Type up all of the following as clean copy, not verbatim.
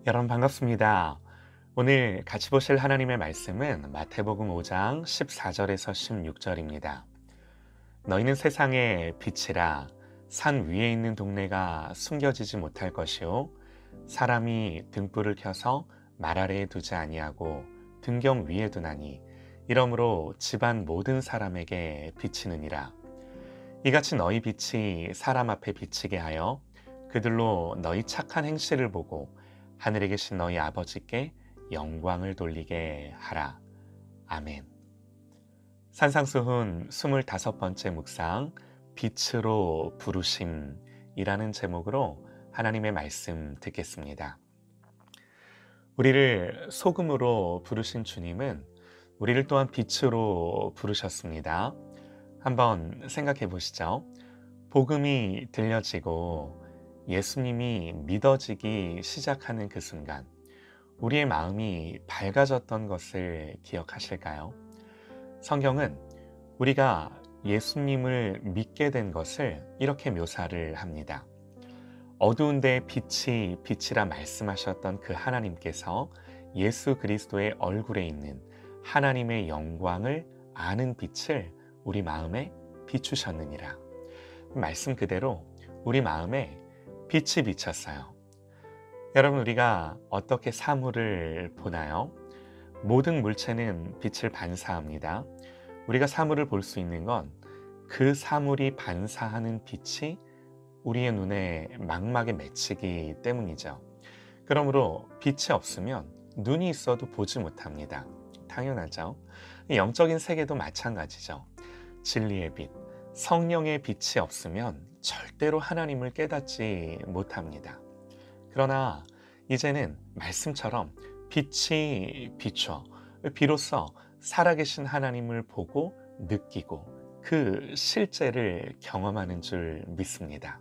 여러분 반갑습니다. 오늘 같이 보실 하나님의 말씀은 마태복음 5장 14절에서 16절입니다. 너희는 세상의 빛이라. 산 위에 있는 동네가 숨겨지지 못할 것이요 사람이 등불을 켜서 말 아래에 두지 아니하고 등경 위에 두나니 이러므로 집안 모든 사람에게 비치느니라. 이같이 너희 빛이 사람 앞에 비치게 하여 그들로 너희 착한 행실을 보고 하늘에 계신 너희 아버지께 영광을 돌리게 하라. 아멘. 산상수훈 25번째 묵상, 빛으로 부르심이라는 제목으로 하나님의 말씀 듣겠습니다. 우리를 소금으로 부르신 주님은 우리를 또한 빛으로 부르셨습니다. 한번 생각해 보시죠. 복음이 들려지고 예수님이 믿어지기 시작하는 그 순간, 우리의 마음이 밝아졌던 것을 기억하실까요? 성경은 우리가 예수님을 믿게 된 것을 이렇게 묘사를 합니다. 어두운 데 빛이 빛이라 말씀하셨던 그 하나님께서 예수 그리스도의 얼굴에 있는 하나님의 영광을 아는 빛을 우리 마음에 비추셨느니라. 말씀 그대로 우리 마음에 빛이 비쳤어요. 여러분, 우리가 어떻게 사물을 보나요? 모든 물체는 빛을 반사합니다. 우리가 사물을 볼 수 있는 건 그 사물이 반사하는 빛이 우리의 눈에 망막에 맺히기 때문이죠. 그러므로 빛이 없으면 눈이 있어도 보지 못합니다. 당연하죠. 영적인 세계도 마찬가지죠. 진리의 빛, 성령의 빛이 없으면 절대로 하나님을 깨닫지 못합니다. 그러나 이제는 말씀처럼 빛이 비춰 비로소 살아계신 하나님을 보고 느끼고 그 실제를 경험하는 줄 믿습니다.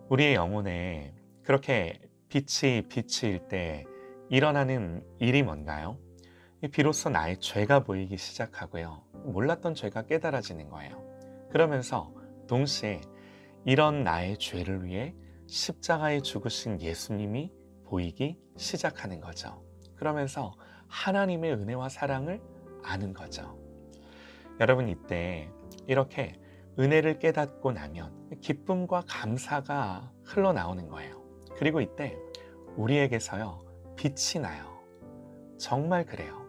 우리의 영혼에 그렇게 빛이 비칠 때 일어나는 일이 뭔가요? 비로소 나의 죄가 보이기 시작하고요. 몰랐던 죄가 깨달아지는 거예요. 그러면서 동시에 이런 나의 죄를 위해 십자가에 죽으신 예수님이 보이기 시작하는 거죠. 그러면서 하나님의 은혜와 사랑을 아는 거죠. 여러분, 이때 이렇게 은혜를 깨닫고 나면 기쁨과 감사가 흘러나오는 거예요. 그리고 이때 우리에게서요, 빛이 나요. 정말 그래요.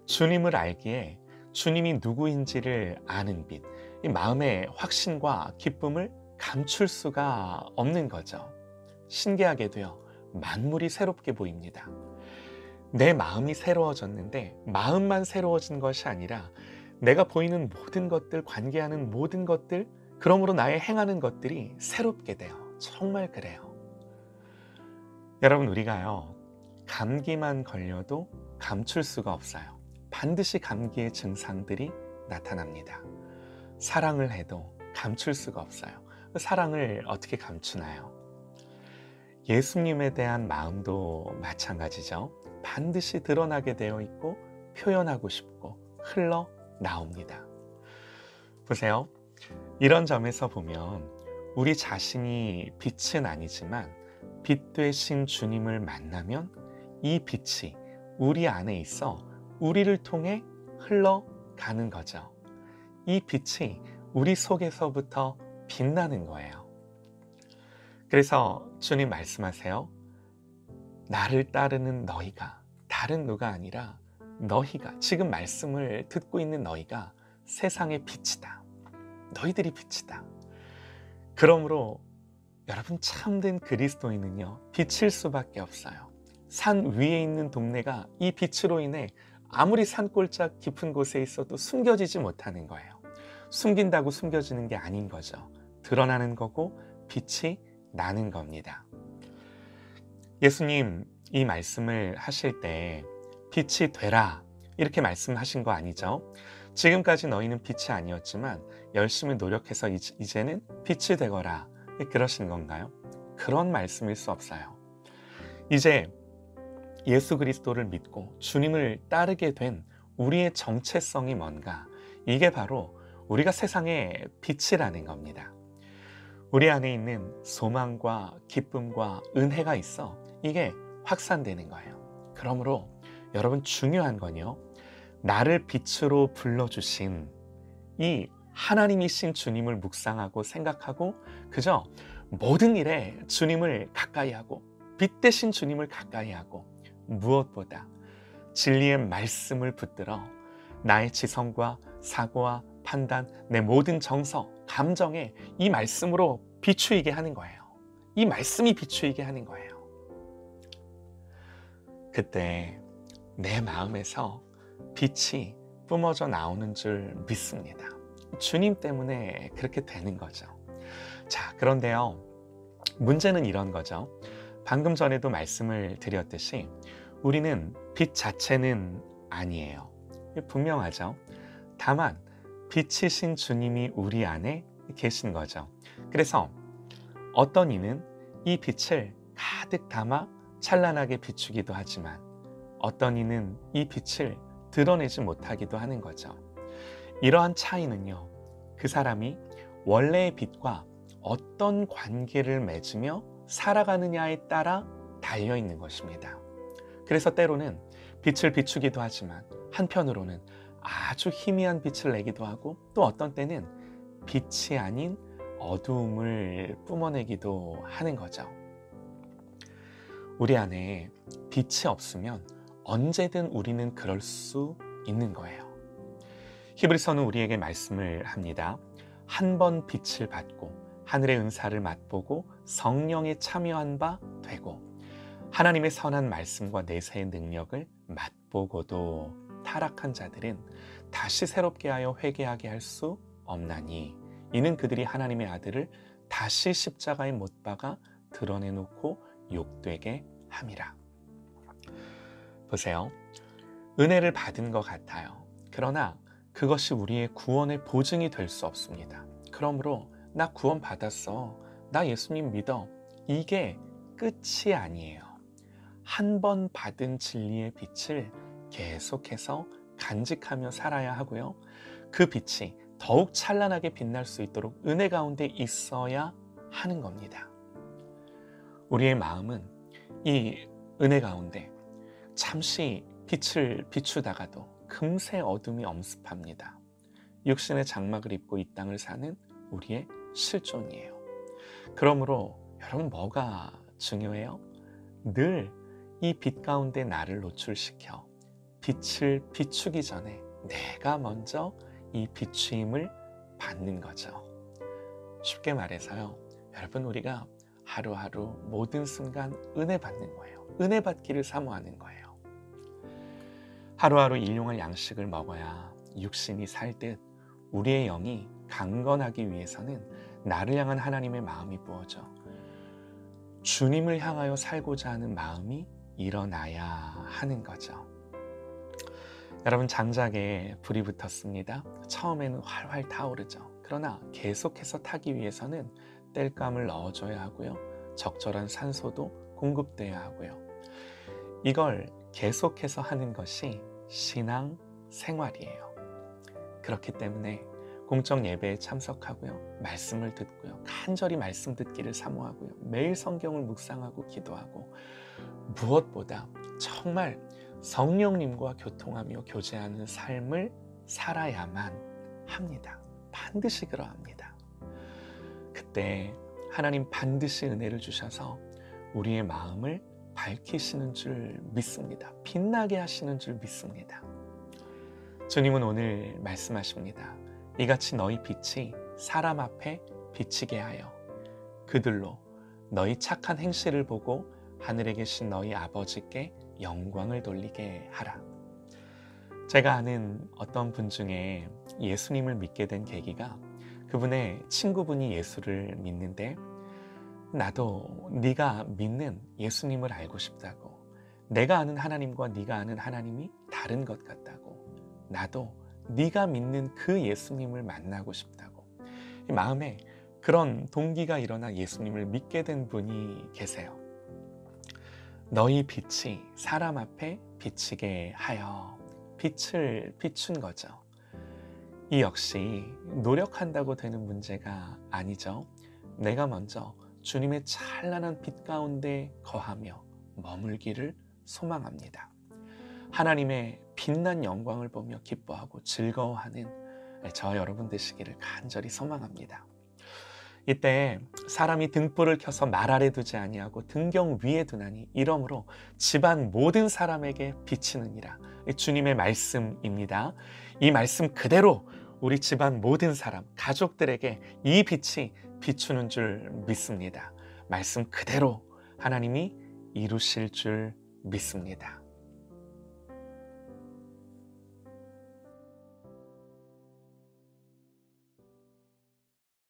주님을 알기에 주님이 누구인지를 아는 빛, 이 마음의 확신과 기쁨을 감출 수가 없는 거죠. 신기하게도요, 만물이 새롭게 보입니다. 내 마음이 새로워졌는데 마음만 새로워진 것이 아니라 내가 보이는 모든 것들, 관계하는 모든 것들, 그러므로 나의 행하는 것들이 새롭게 돼요. 정말 그래요. 여러분, 우리가요, 감기만 걸려도 감출 수가 없어요. 반드시 감기의 증상들이 나타납니다. 사랑을 해도 감출 수가 없어요. 사랑을 어떻게 감추나요? 예수님에 대한 마음도 마찬가지죠. 반드시 드러나게 되어 있고 표현하고 싶고 흘러나옵니다. 보세요. 이런 점에서 보면 우리 자신이 빛은 아니지만 빛 되신 주님을 만나면 이 빛이 우리 안에 있어 우리를 통해 흘러가는 거죠. 이 빛이 우리 속에서부터 빛나는 거예요. 그래서 주님 말씀하세요. 나를 따르는 너희가, 다른 누가 아니라 너희가, 지금 말씀을 듣고 있는 너희가 세상의 빛이다. 너희들이 빛이다. 그러므로 여러분, 참된 그리스도인은요, 빛일 수밖에 없어요. 산 위에 있는 동네가 이 빛으로 인해 아무리 산골짜 깊은 곳에 있어도 숨겨지지 못하는 거예요. 숨긴다고 숨겨지는 게 아닌 거죠. 드러나는 거고 빛이 나는 겁니다. 예수님 이 말씀을 하실 때 빛이 되라 이렇게 말씀하신 거 아니죠? 지금까지 너희는 빛이 아니었지만 열심히 노력해서 이제는 빛이 되거라 그러신 건가요? 그런 말씀일 수 없어요. 이제 예수 그리스도를 믿고 주님을 따르게 된 우리의 정체성이 뭔가? 이게 바로 우리가 세상의 빛이라는 겁니다. 우리 안에 있는 소망과 기쁨과 은혜가 있어 이게 확산되는 거예요. 그러므로 여러분 중요한 건요. 나를 빛으로 불러주신 이 하나님이신 주님을 묵상하고 생각하고 그저 모든 일에 주님을 가까이 하고 빛 대신 주님을 가까이 하고 무엇보다 진리의 말씀을 붙들어 나의 지성과 사고와 판단, 내 모든 정서, 감정에 이 말씀으로 비추이게 하는 거예요. 이 말씀이 비추이게 하는 거예요. 그때 내 마음에서 빛이 뿜어져 나오는 줄 믿습니다. 주님 때문에 그렇게 되는 거죠. 자, 그런데요. 문제는 이런 거죠. 방금 전에도 말씀을 드렸듯이 우리는 빛 자체는 아니에요. 분명하죠. 다만 빛이신 주님이 우리 안에 계신 거죠. 그래서 어떤 이는 이 빛을 가득 담아 찬란하게 비추기도 하지만 어떤 이는 이 빛을 드러내지 못하기도 하는 거죠. 이러한 차이는요, 그 사람이 원래의 빛과 어떤 관계를 맺으며 살아가느냐에 따라 달려 있는 것입니다. 그래서 때로는 빛을 비추기도 하지만 한편으로는 아주 희미한 빛을 내기도 하고 또 어떤 때는 빛이 아닌 어두움을 뿜어내기도 하는 거죠. 우리 안에 빛이 없으면 언제든 우리는 그럴 수 있는 거예요. 히브리서는 우리에게 말씀을 합니다. 한 번 빛을 받고 하늘의 은사를 맛보고 성령에 참여한 바 되고 하나님의 선한 말씀과 내세의 능력을 맛보고도 타락한 자들은 다시 새롭게 하여 회개하게 할 수 없나니 이는 그들이 하나님의 아들을 다시 십자가에 못 박아 드러내놓고 욕되게 함이라. 보세요. 은혜를 받은 것 같아요. 그러나 그것이 우리의 구원의 보증이 될 수 없습니다. 그러므로 나 구원 받았어. 나 예수님 믿어. 이게 끝이 아니에요. 한 번 받은 진리의 빛을 계속해서 간직하며 살아야 하고요. 그 빛이 더욱 찬란하게 빛날 수 있도록 은혜 가운데 있어야 하는 겁니다. 우리의 마음은 이 은혜 가운데 잠시 빛을 비추다가도 금세 어둠이 엄습합니다. 육신의 장막을 입고 이 땅을 사는 우리의 실존이에요. 그러므로 여러분 뭐가 중요해요? 늘 이 빛 가운데 나를 노출시켜 빛을 비추기 전에 내가 먼저 이 비추임을 받는 거죠. 쉽게 말해서요. 여러분 우리가 하루하루 모든 순간 은혜 받는 거예요. 은혜 받기를 사모하는 거예요. 하루하루 일용할 양식을 먹어야 육신이 살 듯 우리의 영이 강건하기 위해서는 나를 향한 하나님의 마음이 부어져 주님을 향하여 살고자 하는 마음이 일어나야 하는 거죠. 여러분 장작에 불이 붙었습니다. 처음에는 활활 타오르죠. 그러나 계속해서 타기 위해서는 땔감을 넣어줘야 하고요. 적절한 산소도 공급돼야 하고요. 이걸 계속해서 하는 것이 신앙 생활이에요. 그렇기 때문에 공적 예배에 참석하고요. 말씀을 듣고요. 간절히 말씀 듣기를 사모하고요. 매일 성경을 묵상하고 기도하고 무엇보다 정말 성령님과 교통하며 교제하는 삶을 살아야만 합니다. 반드시 그러합니다. 그때 하나님 반드시 은혜를 주셔서 우리의 마음을 밝히시는 줄 믿습니다. 빛나게 하시는 줄 믿습니다. 주님은 오늘 말씀하십니다. 이같이 너희 빛이 사람 앞에 비치게 하여 그들로 너희 착한 행실을 보고 하늘에 계신 너희 아버지께 영광을 돌리게 하라. 제가 아는 어떤 분 중에 예수님을 믿게 된 계기가 그분의 친구분이 예수를 믿는데 나도 네가 믿는 예수님을 알고 싶다고, 내가 아는 하나님과 네가 아는 하나님이 다른 것 같다고, 나도 네가 믿는 그 예수님을 만나고 싶다고 마음에 그런 동기가 일어나 예수님을 믿게 된 분이 계세요. 너희 빛이 사람 앞에 비치게 하여 빛을 비춘 거죠. 이 역시 노력한다고 되는 문제가 아니죠. 내가 먼저 주님의 찬란한 빛 가운데 거하며 머물기를 소망합니다. 하나님의 빛난 영광을 보며 기뻐하고 즐거워하는 저와 여러분 되시기를 간절히 소망합니다. 이때 사람이 등불을 켜서 말 아래 두지 아니하고 등경 위에 두나니 이러므로 집안 모든 사람에게 비치느니라. 주님의 말씀입니다. 이 말씀 그대로 우리 집안 모든 사람, 가족들에게 이 빛이 비추는 줄 믿습니다. 말씀 그대로 하나님이 이루실 줄 믿습니다.